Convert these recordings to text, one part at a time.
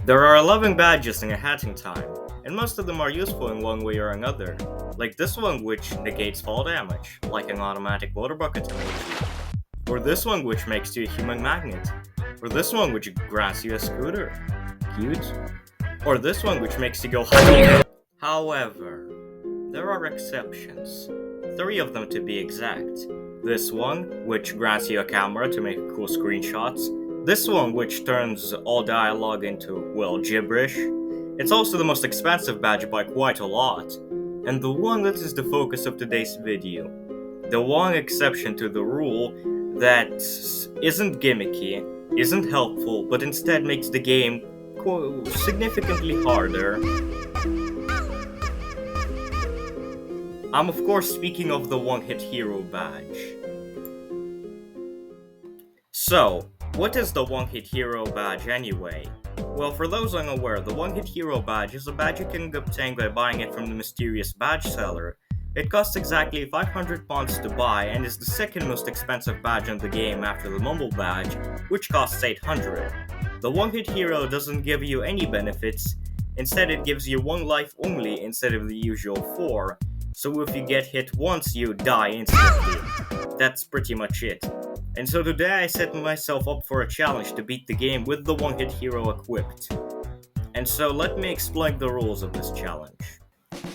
There are 11 badges in a hatching time, and most of them are useful in one way or another, like this one which negates fall damage, like an automatic water bucket emoji, or this one which makes you a human magnet, or this one which grants you a scooter, cute, or this one which makes you go Hadouken! However, there are exceptions, 3 of them to be exact. This one, which grants you a camera to make cool screenshots, this one which turns all dialogue into, well, gibberish. It's also the most expensive badge by quite a lot, and the one that is the focus of today's video. The one exception to the rule that isn't gimmicky, isn't helpful, but instead makes the game significantly harder. I'm of course speaking of the one-hit hero badge. So, what is the one-hit hero badge anyway? Well, for those unaware, the one-hit hero badge is a badge you can obtain by buying it from the mysterious badge seller. It costs exactly 500 pounds to buy and is the second most expensive badge in the game after the Mumble badge, which costs 800. The one-hit hero doesn't give you any benefits, instead it gives you 1 life only instead of the usual 4, so if you get hit once you die instantly. That's pretty much it. And so today I set myself up for a challenge to beat the game with the one-hit hero equipped. And so let me explain the rules of this challenge.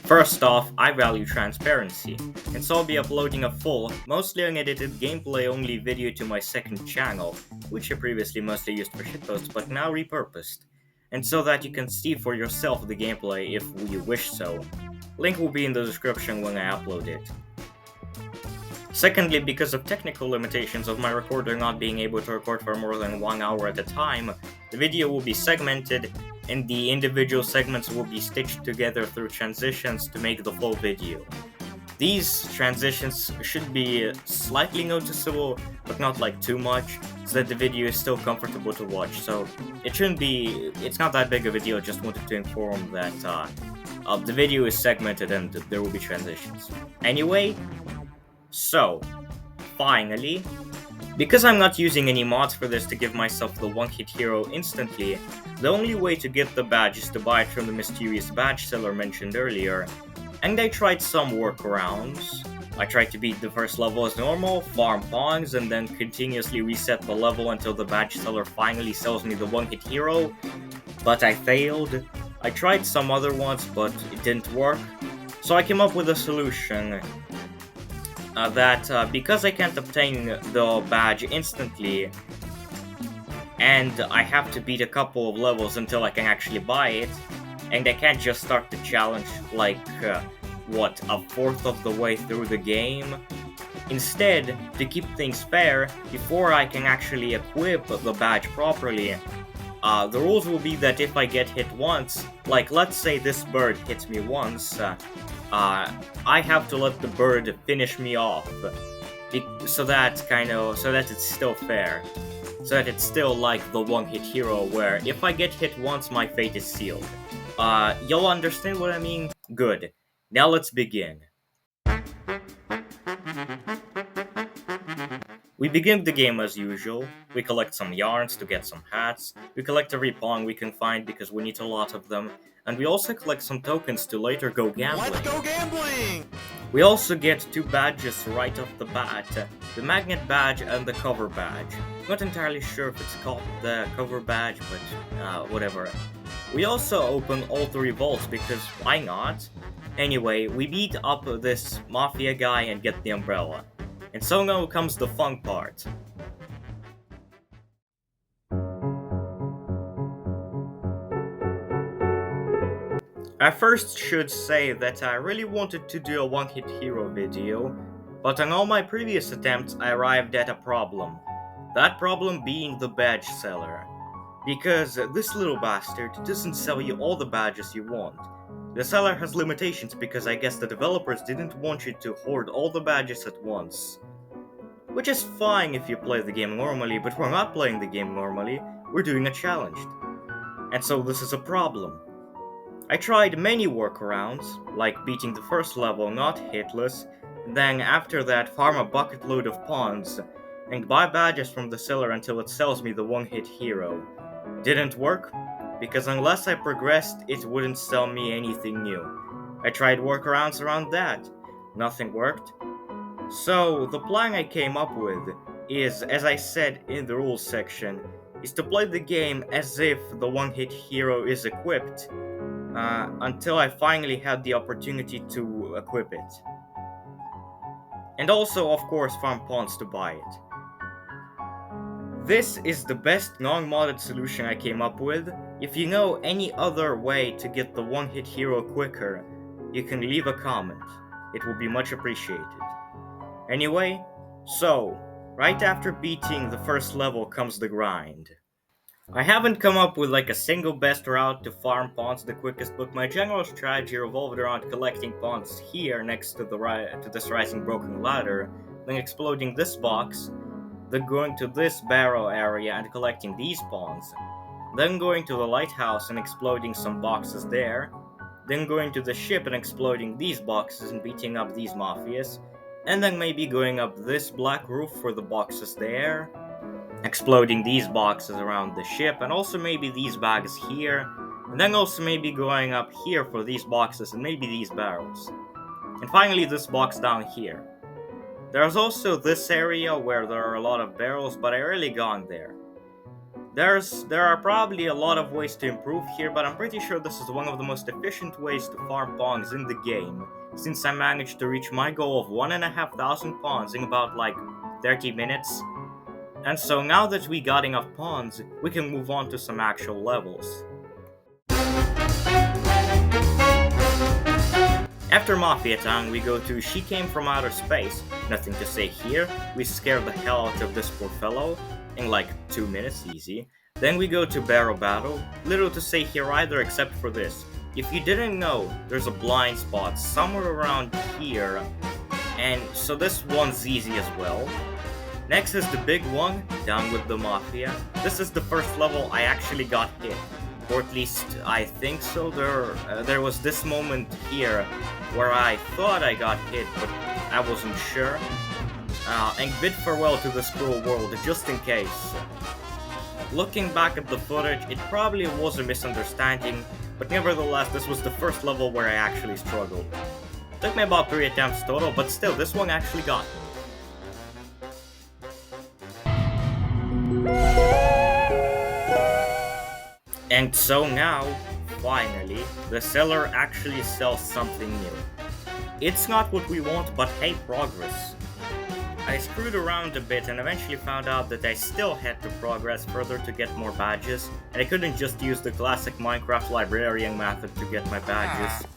First off, I value transparency, and so I'll be uploading a full, mostly unedited gameplay-only video to my second channel, which I previously mostly used for shitposts but now repurposed, and so that you can see for yourself the gameplay if you wish so. Link will be in the description when I upload it. Secondly, because of technical limitations of my recorder not being able to record for more than 1 hour at a time, the video will be segmented, and the individual segments will be stitched together through transitions to make the full video. These transitions should be slightly noticeable, but not like too much, so that the video is still comfortable to watch. So it's not that big of a deal, just wanted to inform that the video is segmented and there will be transitions. Anyway, so, finally, because I'm not using any mods for this to give myself the one-hit hero instantly, the only way to get the badge is to buy it from the mysterious badge seller mentioned earlier, and I tried some workarounds. I tried to beat the first level as normal, farm pawns, and then continuously reset the level until the badge seller finally sells me the one-hit hero, but I failed. I tried some other ones, but it didn't work, so I came up with a solution. That because I can't obtain the badge instantly, and I have to beat a couple of levels until I can actually buy it, and I can't just start the challenge like, a fourth of the way through the game. Instead, to keep things fair, before I can actually equip the badge properly, the rules will be that if I get hit once, like let's say this bird hits me once, I have to let the bird finish me off, so that it's still fair, so that it's still like the one-hit hero where if I get hit once my fate is sealed. You'll understand what I mean? Good. Now let's begin. We begin the game as usual. We collect some yarns to get some hats, we collect every pawn we can find because we need a lot of them, and we also collect some tokens to later go gambling. Let's go gambling! We also get 2 badges right off the bat, the magnet badge and the cover badge. Not entirely sure if it's called the cover badge, but whatever. We also open all 3 vaults because why not? Anyway, we beat up this mafia guy and get the umbrella. And so now comes the fun part. I first should say that I really wanted to do a one-hit hero video, but on all my previous attempts I arrived at a problem. That problem being the badge seller. Because this little bastard doesn't sell you all the badges you want. The seller has limitations because I guess the developers didn't want you to hoard all the badges at once. Which is fine if you play the game normally, but we're not playing the game normally, we're doing a challenge. And so this is a problem. I tried many workarounds, like beating the first level not hitless, then after that farm a bucket load of pawns, and buy badges from the seller until it sells me the one-hit hero. Didn't work? because unless I progressed, it wouldn't tell me anything new. I tried workarounds around that. Nothing worked. So, the plan I came up with is, as I said in the rules section, is to play the game as if the one-hit hero is equipped, until I finally had the opportunity to equip it. And also, of course, farm pawns to buy it. This is the best non-modded solution I came up with. If you know any other way to get the one-hit hero quicker, you can leave a comment. It will be much appreciated. Anyway, so, right after beating the first level comes the grind. I haven't come up with like a single best route to farm pawns the quickest, but my general strategy revolved around collecting pawns here next to this rising broken ladder, then exploding this box, then going to this barrel area and collecting these pawns, then going to the lighthouse and exploding some boxes there, then going to the ship and exploding these boxes and beating up these mafias, and then maybe going up this black roof for the boxes there, exploding these boxes around the ship, and also maybe these bags here, and then also maybe going up here for these boxes and maybe these barrels. And finally this box down here. There's also this area where there are a lot of barrels, but I rarely gone there. There are probably a lot of ways to improve here, but I'm pretty sure this is one of the most efficient ways to farm pawns in the game, since I managed to reach my goal of 1,500 pawns in about like 30 minutes. And so now that we got enough pawns, we can move on to some actual levels. After Mafia Town, we go to She Came From Outer Space. Nothing to say here, we scare the hell out of this poor fellow, in like 2 minutes, easy. Then we go to Barrel Battle, little to say here either except for this. If you didn't know, there's a blind spot somewhere around here, and so this one's easy as well. Next is the big one, Down with the Mafia. This is the first level I actually got hit, or at least I think so. There was this moment here where I thought I got hit, but I wasn't sure. And bid farewell to this cruel world, just in case. Looking back at the footage, it probably was a misunderstanding, but nevertheless, this was the first level where I actually struggled. Took me about 3 attempts total, but still, this one actually got me. And so now, finally, the seller actually sells something new. It's not what we want, but hey, progress. I screwed around a bit and eventually found out that I still had to progress further to get more badges, and I couldn't just use the classic Minecraft librarian method to get my badges.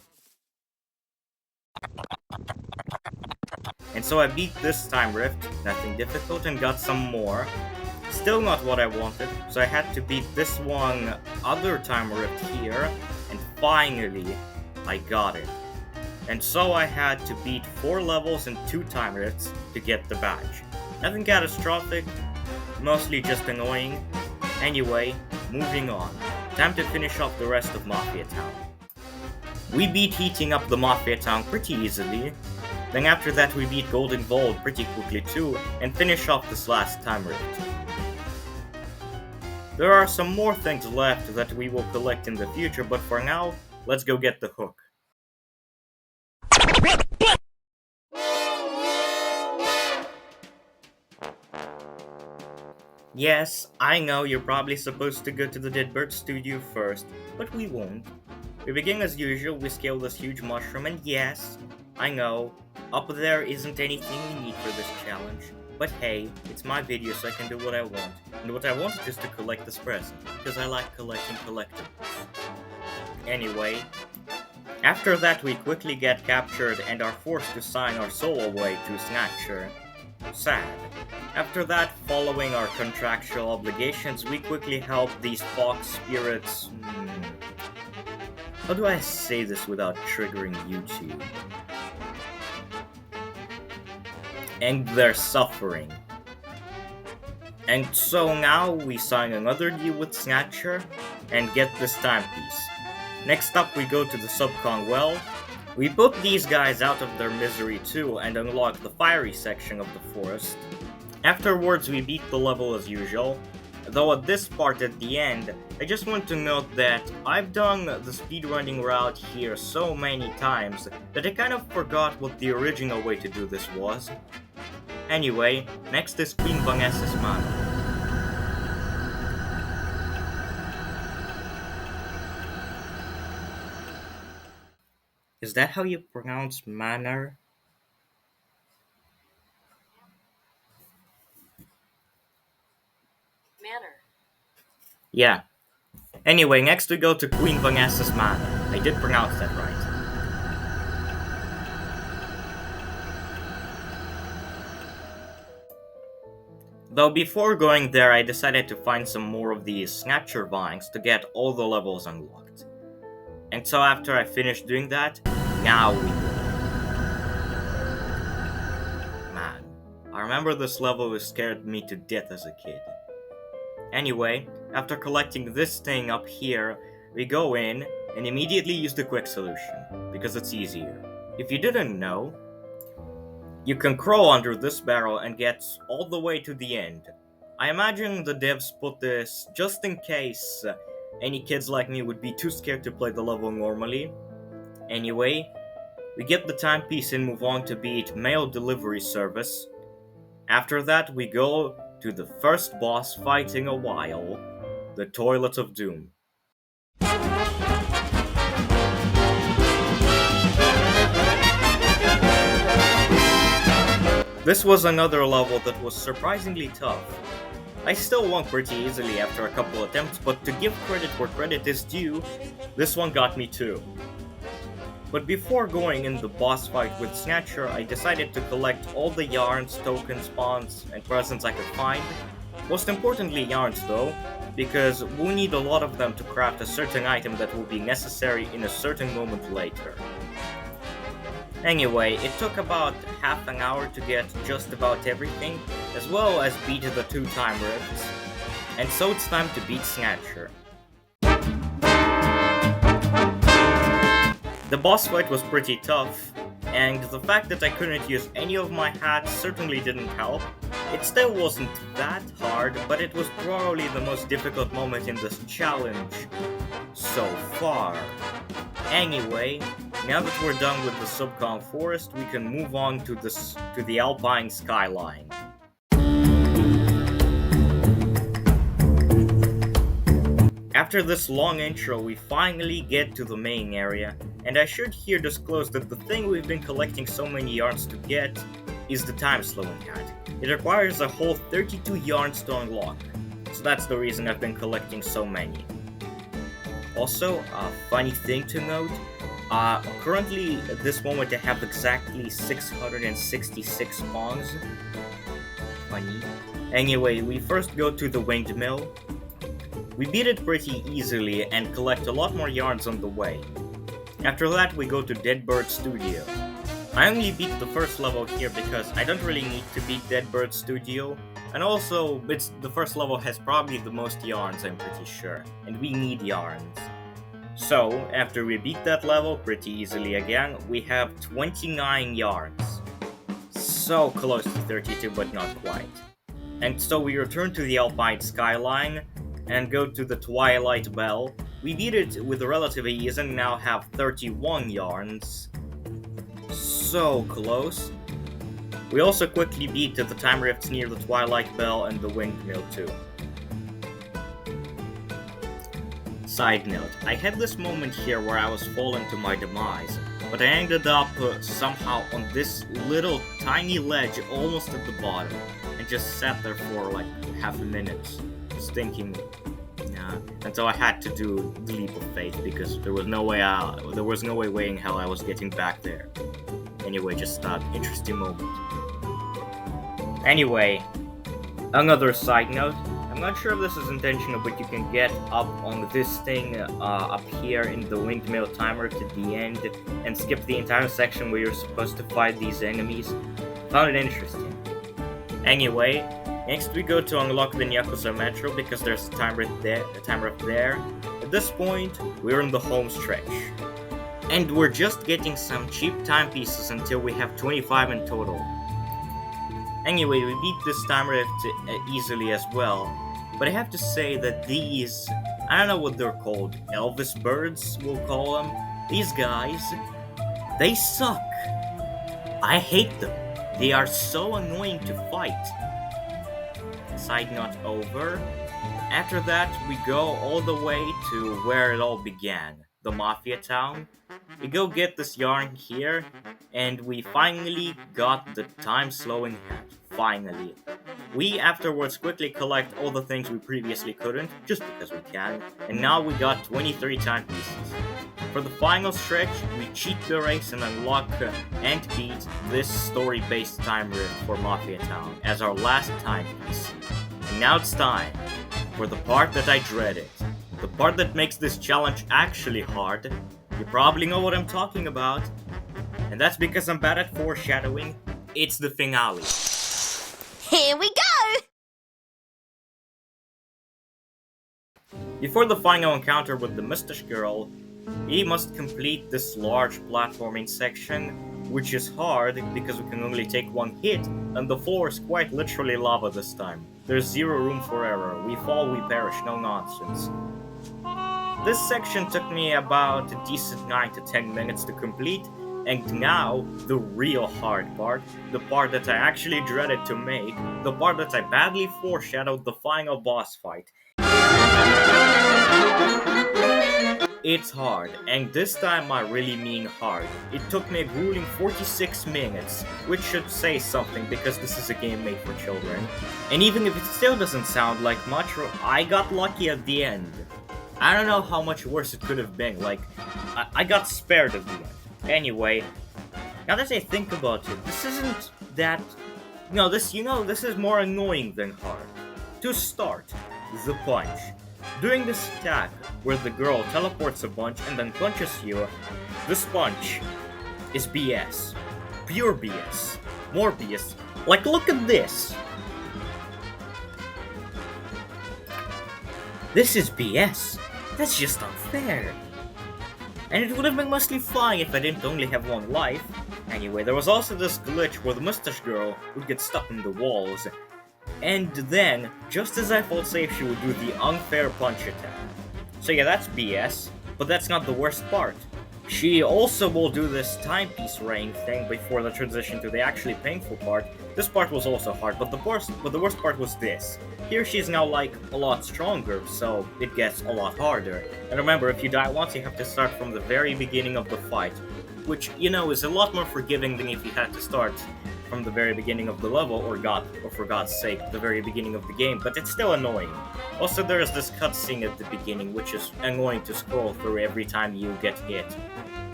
And so I beat this time rift, nothing difficult, and got some more. Still not what I wanted, so I had to beat this one other time rift here, and finally, I got it. And so I had to beat 4 levels and 2 time rifts to get the badge. Nothing catastrophic, mostly just annoying. Anyway, moving on. Time to finish off the rest of Mafia Town. We beat heating up the Mafia Town pretty easily. Then after that we beat Golden Gold pretty quickly too, and finish off this last time rift. There are some more things left that we will collect in the future, but for now, let's go get the hook. Yes, I know you're probably supposed to go to the Dead Bird studio first, but we won't. We begin as usual, we scale this huge mushroom, and yes, I know, up there isn't anything we need for this challenge. But hey, it's my video so I can do what I want, and what I want is just to collect this present, because I like collecting collectibles. Anyway, after that we quickly get captured and are forced to sign our soul away to Snatcher. Sad. After that, following our contractual obligations, we quickly help these fox spirits... How do I say this without triggering YouTube? And they're suffering. And so now we sign another deal with Snatcher and get this timepiece. Next up we go to the Subcon well. We put these guys out of their misery too and unlock the fiery section of the forest. Afterwards we beat the level as usual. Though at this part at the end, I just want to note that I've done the speedrunning route here so many times that I kind of forgot what the original way to do this was. Anyway, next is Queen Vanessa's Manor. Is that how you pronounce manor? Manor. Yeah. Anyway, next we go to Queen Vanessa's Manor. I did pronounce that right. Though before going there, I decided to find some more of these Snatcher vines to get all the levels unlocked. And so after I finished doing that, now we go. Man, I remember this level scared me to death as a kid. Anyway, after collecting this thing up here, we go in and immediately use the quick solution, because it's easier. If you didn't know, you can crawl under this barrel and get all the way to the end. I imagine the devs put this just in case any kids like me would be too scared to play the level normally. Anyway, we get the timepiece and move on to beat Mail Delivery Service. After that, we go to the first boss fight in a while, the Toilet of Doom. This was another level that was surprisingly tough. I still won pretty easily after a couple attempts, but to give credit where credit is due, this one got me too. But before going in the boss fight with Snatcher, I decided to collect all the yarns, tokens, spawns, and presents I could find. Most importantly yarns though, because we'll need a lot of them to craft a certain item that will be necessary in a certain moment later. Anyway, it took about half an hour to get just about everything, as well as beat the 2 time rifts, and so it's time to beat Snatcher. The boss fight was pretty tough, and the fact that I couldn't use any of my hats certainly didn't help. It still wasn't that hard, but it was probably the most difficult moment in this challenge so far. Anyway, now that we're done with the Subcon Forest, we can move on to the Alpine Skyline. After this long intro, we finally get to the main area, and I should here disclose that the thing we've been collecting so many yarns to get is the time slowing hat. It requires a whole 32 yarns to unlock, so that's the reason I've been collecting so many. Also, a funny thing to note, currently at this moment I have exactly 666 spawns. Funny. Anyway, we first go to the windmill. We beat it pretty easily and collect a lot more yarns on the way. After that we go to Deadbird Studio. I only beat the first level here because I don't really need to beat Deadbird Studio, and also the first level has probably the most yarns, I'm pretty sure, and we need yarns. So, after we beat that level pretty easily again, we have 29 yarns. So close to 32, but not quite. And so we return to the Alpine Skyline and go to the Twilight Bell. We beat it with relative ease and now have 31 yarns. So close. We also quickly beat the time rifts near the Twilight Bell and the windmill too. Side note, I had this moment here where I was falling to my demise, but I ended up somehow on this little tiny ledge almost at the bottom, and just sat there for like half a minute, just thinking, nah. And so I had to do the leap of faith because there was no way weighing how I was getting back there. Anyway, just an interesting moment. Anyway, another side note. I'm not sure if this is intentional, but you can get up on this thing up here in the windmill timer to the end and skip the entire section where you're supposed to fight these enemies. Found it interesting. Anyway, next we go to unlock the Yakuza Metro because there's a timer there. At this point, we're in the home stretch. And we're just getting some cheap timepieces until we have 25 in total. Anyway, we beat this time rift easily as well. but I have to say that these, I don't know what they're called, Elvis birds, we'll call them. These guys, they suck. I hate them. They are so annoying to fight. Side note over. After that, we go all the way to where it all began, the Mafia Town. We go get this yarn here, and we finally got the time-slowing hat. Finally. We afterwards quickly collect all the things we previously couldn't, just because we can, and now we got 23 timepieces. For the final stretch, we cheat the race and unlock and beat this story-based time run for Mafia Town as our last timepiece. And now it's time for the part that I dreaded. The part that makes this challenge actually hard. You probably know what I'm talking about. And that's because I'm bad at foreshadowing. It's the finale. Here we go! Before the final encounter with the mustache girl, he must complete this large platforming section, which is hard because we can only take one hit, and the floor is quite literally lava this time. There's zero room for error. We fall, we perish, no nonsense. This section took me about a decent 9 to 10 minutes to complete, and now, the real hard part, the part that I actually dreaded to make, the part that I badly foreshadowed, the final boss fight. It's hard, and this time I really mean hard. It took me a grueling 46 minutes, which should say something because this is a game made for children. And even if it still doesn't sound like much, I got lucky at the end. I don't know how much worse it could have been, like, I got spared at the end. Anyway, now that I think about it, this isn't that... No, this is more annoying than hard. To start, the punch. During this attack, where the girl teleports a bunch and then punches you, this punch is BS. Pure BS. More BS. Like, look at this! This is BS. That's just unfair. And it would have been mostly fine if I didn't only have one life. Anyway, there was also this glitch where the mustache girl would get stuck in the walls. And then, just as I felt safe, she would do the unfair punch attack. So yeah, that's BS, but that's not the worst part. She also will do this timepiece raying thing before the transition to the actually painful part. This part was also hard, but the worst part was this. Here she's now like a lot stronger, so it gets a lot harder. And remember, if you die once, you have to start from the very beginning of the fight, which, is a lot more forgiving than if you had to start from the very beginning of the level, or for God's sake, the very beginning of the game, but it's still annoying. Also, there is this cutscene at the beginning, which is annoying to scroll through every time you get hit.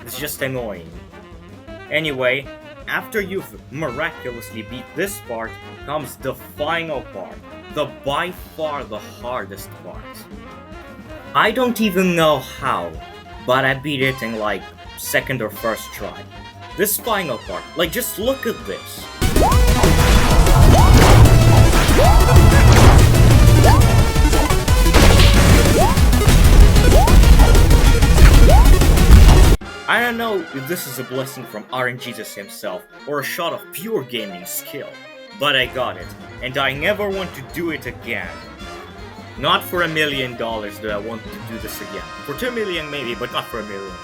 It's just annoying. Anyway, after you've miraculously beat this part, comes the final part. The by far the hardest part. I don't even know how, but I beat it in like second or first try. This final part, like, just look at this. I don't know if this is a blessing from RNGesus himself, or a shot of pure gaming skill, but I got it, and I never want to do it again. Not for $1 million do I want to do this again. For 2 million maybe, but not for 1 million.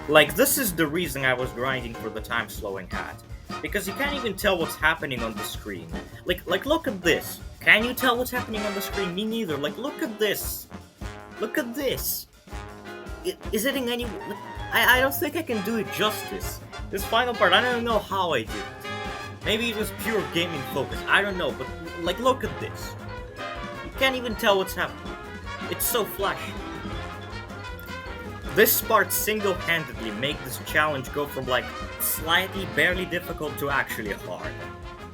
Like, this is the reason I was grinding for the time-slowing hat. Because you can't even tell what's happening on the screen. Like, look at this. Can you tell what's happening on the screen? Me neither. Like, look at this. Look at this. Is it in any... I don't think I can do it justice. This final part, I don't know how I did it. Maybe it was pure gaming focus. I don't know, but, like, look at this. You can't even tell what's happening. It's so flashy. This part single-handedly made this challenge go from like slightly barely difficult to actually hard.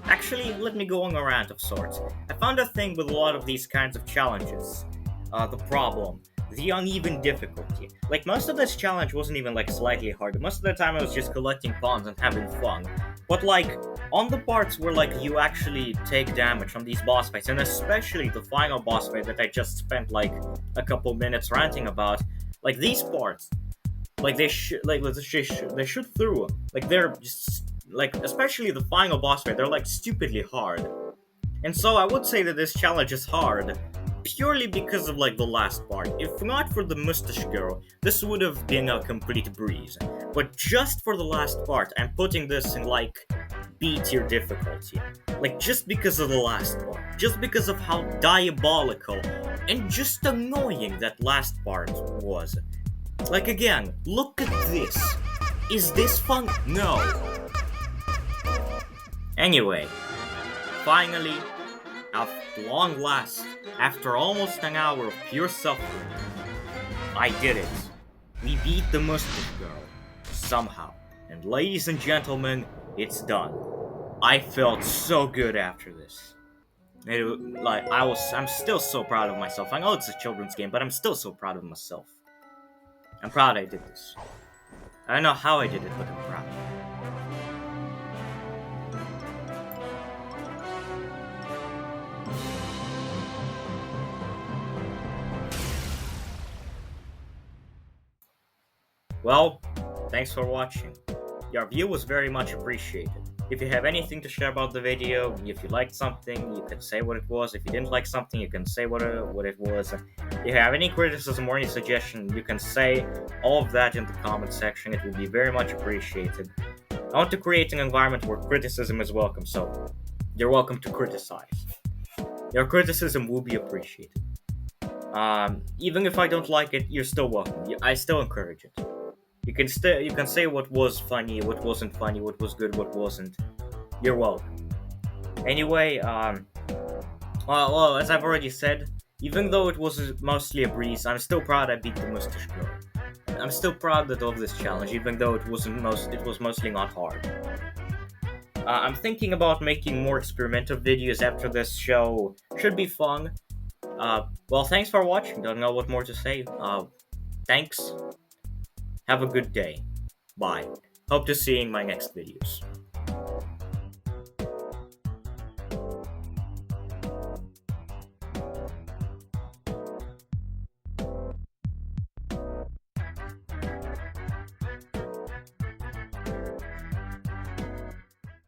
Actually, let me go on a rant of sorts. I found a thing with a lot of these kinds of challenges. The problem. The uneven difficulty. Like, most of this challenge wasn't even like slightly hard. Most of the time I was just collecting pawns and having fun. But like, on the parts where like you actually take damage from these boss fights, and especially the final boss fight that I just spent like a couple minutes ranting about, like these parts, like they shoot through. Like they're just like, especially the final boss fight, they're like stupidly hard. And so I would say that this challenge is hard purely because of like the last part. If not for the mustache girl, this would have been a complete breeze. But just for the last part, I'm putting this in like B tier difficulty. Like just because of the last part, just because of how diabolical and just annoying that last part was. Like again, look at this. Is this fun? No. Anyway, finally, at long last, after almost an hour of pure suffering, I did it. We beat the mustache girl. Somehow. And ladies and gentlemen, it's done. I felt so good after this. I'm still so proud of myself. I know it's a children's game, but I'm still so proud of myself. I'm proud I did this. I don't know how I did it, but I'm proud. Well, thanks for watching. Your view was very much appreciated. If you have anything to share about the video, if you liked something, you can say what it was. If you didn't like something, you can say what it was. If you have any criticism or any suggestion, you can say all of that in the comment section. It will be very much appreciated. I want to create an environment where criticism is welcome, so you're welcome to criticize. Your criticism will be appreciated. Even if I don't like it, you're still welcome. I still encourage it. You can say what was funny, what wasn't funny, what was good, what wasn't. You're welcome. Anyway, well, as I've already said, even though it was mostly a breeze, I'm still proud I beat the mustache girl. I'm still proud of this challenge, even though it was mostly not hard. I'm thinking about making more experimental videos after this show. Should be fun. Well, thanks for watching. Don't know what more to say. Thanks. Have a good day. Bye. Hope to see you in my next videos.